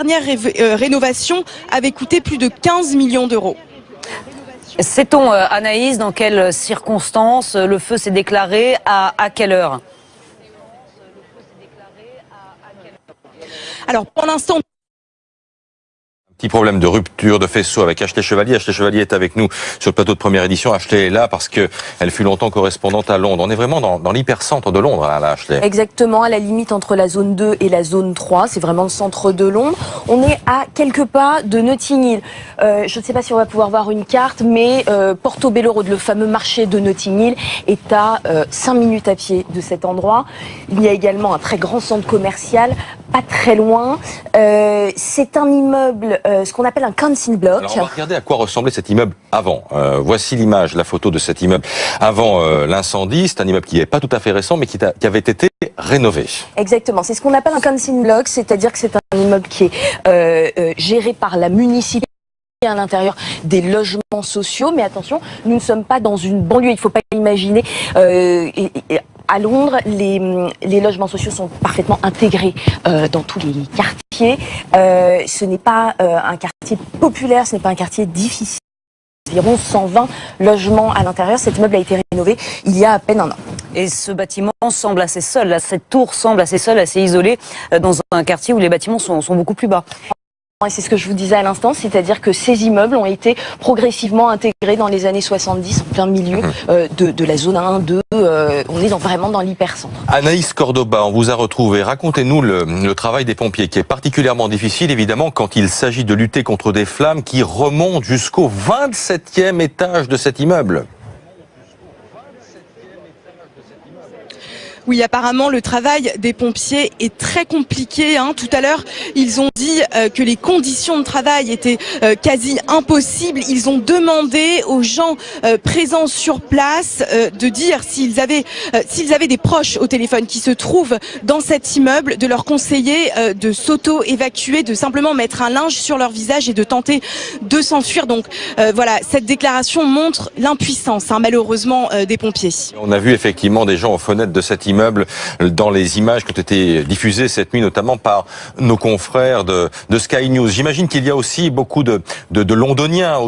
dernière rénovation avait coûté plus de 15 millions d'euros. Sait-on, Anaïs, dans quelles circonstances le feu s'est déclaré, à quelle heure? Alors pour l'instant, Petit problème de rupture de faisceau avec Ashley Chevalier. Ashley Chevalier est avec nous sur le plateau de Première Édition. Ashley est là parce qu'elle fut longtemps correspondante à Londres. On est vraiment dans l'hypercentre de Londres, là, Ashley. Exactement, à la limite entre la zone 2 et la zone 3. C'est vraiment le centre de Londres. On est à quelques pas de Notting Hill. Je ne sais pas si on va pouvoir voir une carte, mais Portobello Road, le fameux marché de Notting Hill, est à 5 minutes à pied de cet endroit. Il y a également un très grand centre commercial, pas très loin. C'est un immeuble, ce qu'on appelle un council block. Alors on va regarder à quoi ressemblait cet immeuble avant. Voici l'image, la photo de cet immeuble avant l'incendie. C'est un immeuble qui n'est pas tout à fait récent, mais qui avait été rénové. Exactement, c'est ce qu'on appelle un council block, c'est-à-dire que c'est un immeuble qui est géré par la municipalité. À l'intérieur des logements sociaux, mais attention, nous ne sommes pas dans une banlieue, il ne faut pas imaginer. À Londres, les logements sociaux sont parfaitement intégrés dans tous les quartiers. Ce n'est pas un quartier populaire, ce n'est pas un quartier difficile. Environ 120 logements à l'intérieur. Cet immeuble a été rénové il y a à peine un an. Et ce bâtiment semble assez seul, là, cette tour semble assez seule, assez isolée, dans un quartier où les bâtiments sont beaucoup plus bas. Et c'est ce que je vous disais à l'instant, c'est-à-dire que ces immeubles ont été progressivement intégrés dans les années 70, en plein milieu de la zone 1, 2. On est vraiment dans l'hypercentre. Anaïs Cordoba, on vous a retrouvé. Racontez-nous le travail des pompiers, qui est particulièrement difficile, évidemment, quand il s'agit de lutter contre des flammes qui remontent jusqu'au 27e étage de cet immeuble. Oui, apparemment, le travail des pompiers est très compliqué. Tout à l'heure, ils ont dit que les conditions de travail étaient quasi impossibles. Ils ont demandé aux gens présents sur place de dire s'ils avaient des proches au téléphone qui se trouvent dans cet immeuble, de leur conseiller de s'auto-évacuer, de simplement mettre un linge sur leur visage et de tenter de s'enfuir. Donc voilà, cette déclaration montre l'impuissance, malheureusement, des pompiers. On a vu effectivement des gens aux fenêtres de cet immeuble dans les images qui ont été diffusées cette nuit, notamment par nos confrères de Sky News. J'imagine qu'il y a aussi beaucoup de Londoniens